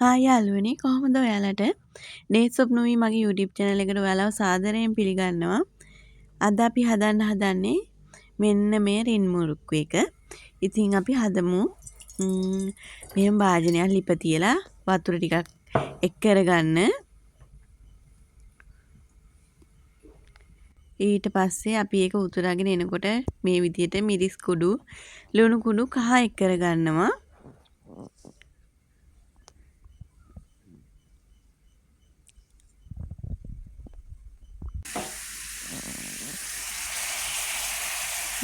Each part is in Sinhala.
හා යාළුවනේ කොහොමද ඔයාලට Days of Movie මගේ YouTube channel එකට ඔයාලව සාදරයෙන් පිළිගන්නවා. අද අපි හදන්න හදන්නේ මෙන්න මේ රින් මුරුක්කු එක. ඉතින් අපි හදමු. මෙහෙම භාජනයක් ලිප තියලා වතුර ටිකක් එක් කරගන්න. ඊට පස්සේ අපි ඒක උතුරගෙන එනකොට මේ විදිහට මිරිස් කුඩු, ලුණු කුඩු කහ එක් කරගන්නවා.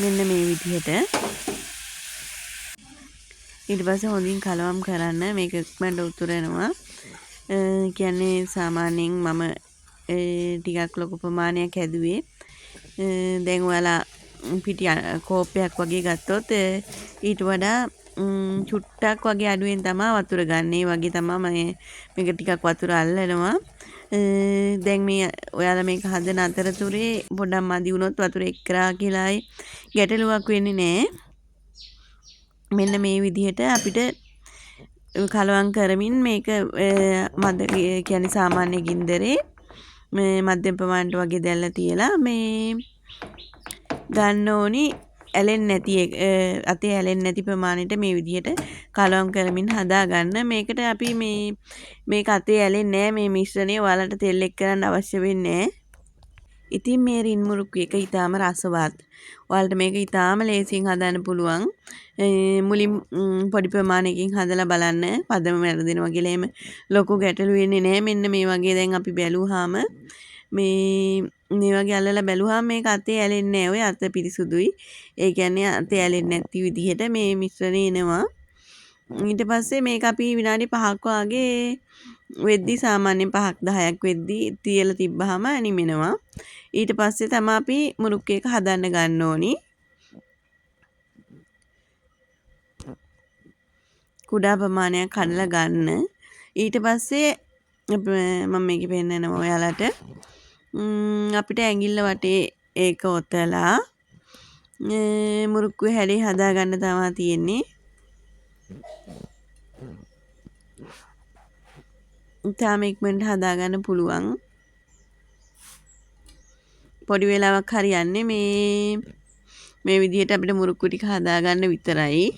මෙන්න මේ විදිහට ඊට පස්සේ හොඳින් කලවම් කරන්න මේක ඉක්මනට උතුරනවා. කියන්නේ සාමාන්‍යයෙන් මම ටිකක් ලොකු ප්‍රමාණයක් හැදුවේ. දැන් ඔයාලා පිටි කෝප්පයක් වගේ ගත්තොත් ඊට වඩා චුට්ටක් වගේ අඩුවෙන් තමයි වතුර ගන්න. ඒ වගේ තමයි මේක ටිකක් වතුර අල්ලනවා. දැන් මේ ඔයාලා මේක හදන අතරතුරේ පොඩ්ඩක් මදි වුණොත් වතුර එක්කරා කියලායි ගැටලුවක් වෙන්නේ නැහැ. මෙන්න මේ විදිහට අපිට කලවම් කරමින් මේක මද කියන්නේ සාමාන්‍ය ගින්දරේ මධ්‍යම ප්‍රමාණයට වගේ දැල්ලා තියලා මේ ගන්න ඕනි. ඇලෙන්නේ නැති අතේ ඇලෙන්නේ නැති ප්‍රමාණයට මේ විදිහට කලවම් කරමින් හදා ගන්න. මේකට අපි මේක අතේ ඇලෙන්නේ නැහැ. මේ මිශ්‍රණය ඔයාලට තෙල් එක් කරන්න අවශ්‍ය වෙන්නේ නැහැ. ඉතින් මේ රින් මුරුක්කු එක ඊටාම රසවත්. ඔයාලට මේක ඊටාම ලේසියෙන් හදන්න පුළුවන්. මුලින් පොඩි ප්‍රමාණයකින් හදලා බලන්න. පදම වැරදිනවා කියලා එහෙම ලොකු ගැටලු වෙන්නේ නැහැ. මෙන්න මේ වගේ දැන් අපි බැලුවාම මේ වගේ අල්ලලා බැලුවාම මේක අතේ ඇලෙන්නේ නැහැ. ඔය අත පිරිසුදුයි. ඒ කියන්නේ අතේ ඇලෙන්නේ නැති විදිහට මේ මිශ්‍රණය එනවා. ඊට පස්සේ මේක අපි විනාඩි 5ක් වගේ වෙද්දි සාමාන්‍යයෙන් 5ක් 10ක් වෙද්දි තියලා තිබ්බහම නිමෙනවා. ඊට පස්සේ තමයි අපි මුරුක්කු එක හදන්න ගන්න ඕනි. කුඩා ප්‍රමාණයක් කඩලා ගන්න. ඊට පස්සේ මම මේක පෙන්නනවා ඔයාලට. අපිට ඇඟිල්ල වටේ ඒක ඔතලා මුරුක්කුවේ හැඩේ හදා ගන්න තමයි තියෙන්නේ. තාම ඉක්මනට හදා ගන්න පුළුවන්. පොඩි වෙලාවක් හරියන්නේ මේ විදිහට අපිට මුරුක්කු ටික හදා ගන්න විතරයි.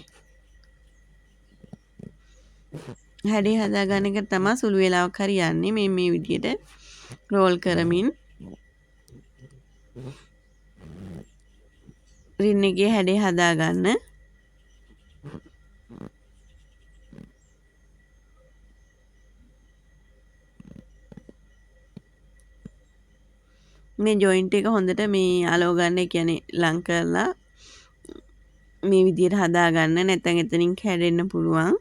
හැඩේ හදා ගන්න එක තමයි සුළු වෙලාවක් හරියන්නේ. මේ විදිහට රෝල් කරමින් රින් එකේ හැඩේ හදා ගන්න. මේ ජොයින්ට් එක හොඳට මේ අලව ගන්න, කියන්නේ ලං කරලා මේ විදිහට හදා ගන්න. නැත්නම් එතනින් කැඩෙන්න පුළුවන්.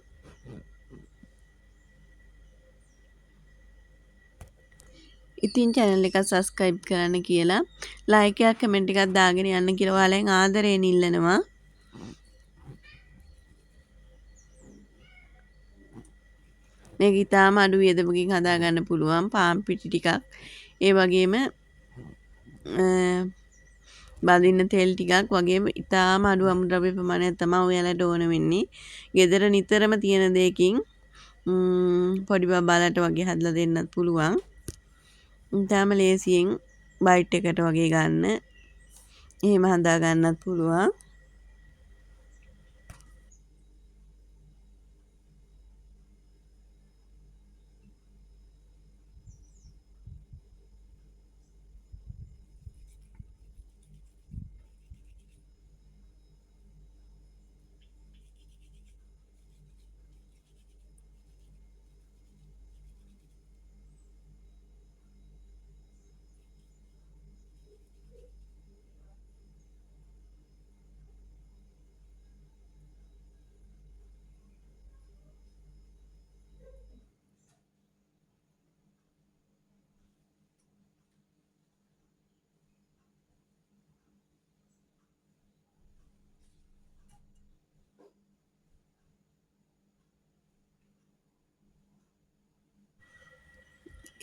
ඉතින් channel එක subscribe කරන්න කියලා like එකක් comment එකක් දාගෙන යන්න කියලා ඔයාලෙන් ආදරයෙන් ඉල්ලනවා. මේක ඊටාම අඩු වියදමකින් හදා ගන්න පුළුවන්. පාන් පිටි ටිකක් ඒ වගේම බදින්න තෙල් ටිකක් වගේම ඊටාම අඩු අමුද්‍රව්‍ය ප්‍රමාණයක් තමයි ඔයාලට ඕන වෙන්නේ. ගෙදර නිතරම තියෙන දෙයකින් පොඩි බබාලට වගේ හදලා දෙන්නත් පුළුවන්. ඊටාම ලේසියෙන් බයිට් එකට වගේ ගන්න. එහෙම හදා ගන්නත් පුළුවන්.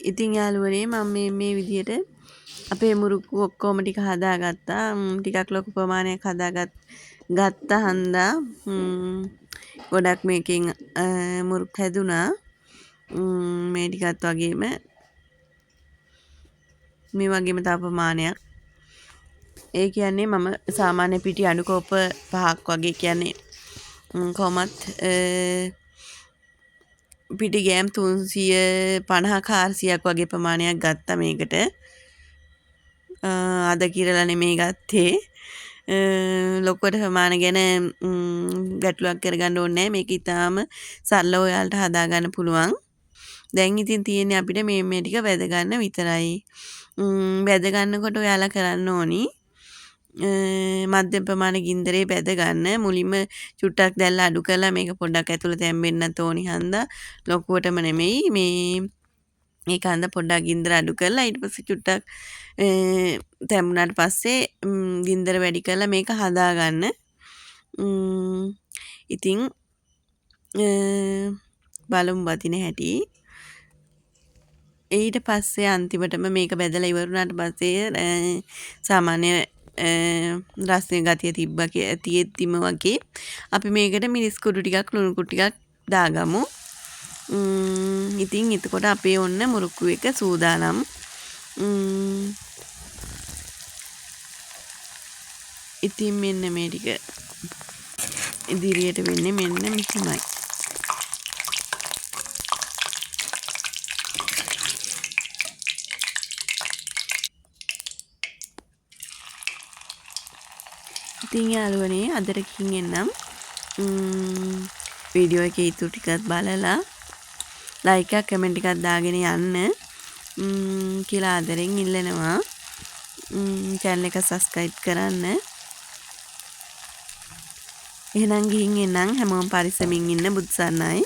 ඉතින් යාළුවනේ මම මේ විදිහට අපේ මුරුක්කු ඔක්කොම ටික හදාගත්තා. ටිකක් ලොකු ප්‍රමාණයක් ගත්තා හන්දා ගොඩක් මේකෙන් මුරුක් හැදුනා. මේ ටිකත් වගේම මේ වගේම තව ප්‍රමාණයක්. ඒ කියන්නේ මම සාමාන්‍ය පිටි අඩු කෝප 5ක් වගේ කියන්නේ කොහොමත් පිටි ගෑම් 350 400ක් වගේ ප්‍රමාණයක් ගත්තා මේකට. අද කිරලා නෙමෙයි ගත්තේ. ලොකුවට ප්‍රමාණ ගැන ගැටලුවක් කරගන්න ඕනේ නැහැ. මේක ඊටාම සරලව ඔයාලට හදාගන්න පුළුවන්. දැන් ඉතින් තියෙන්නේ අපිට මේ ටික වැද ගන්න විතරයි. වැද ගන්නකොට ඔයාලා කරන්න ඕනි මධ්‍යම ප්‍රමාණ ගින්දරේ වැද ගන්න. මුලින්ම චුට්ටක් දැල්ලා අඩු කරලා මේක පොඩ්ඩක් ඇතුළට තැම්බෙන්නත් ඕනි හන්දා ලොකුවටම නෙමෙයි. මේක හන්දා පොඩ්ඩක් ගින්දර අඩු කරලා ඊට පස්සේ චුට්ටක් තැම්බුණාට පස්සේ ගින්දර වැඩි කරලා මේක හදා ගන්න. ඉතින් බලමු වදින හැටි. ඊට පස්සේ අන්තිමටම මේක බෙදලා ඉවරුණාට පස්සේ සාමාන්‍ය රස්නේ ගතිය තියෙද්දිම වගේ අපි මේකට මිරිස් කුඩු ටිකක් ලුණු කුඩු ටිකක් දාගමු. ඉතින් එතකොට අපේ ඔන්න මුරුක්කු එක සූදානම්. ඉතින් මෙන්න මේ ටික ඉදිරියට වෙන්නේ මෙන්න මෙහෙමයි. ඉතින් යාළුවනේ අදට කින් එන්නම් වීඩියෝ එකේ ඉතුරු ටිකත් බලලා ලයික් එකක් කමෙන්ට් එකක් දාගෙන යන්න කියලා ආදරෙන් ඉල්ලනවා. channel එක subscribe කරන්න. එහෙනම් ගිහින් එන්නම් හැමෝම පරිස්සමින් ඉන්න. බුදු සරණයි.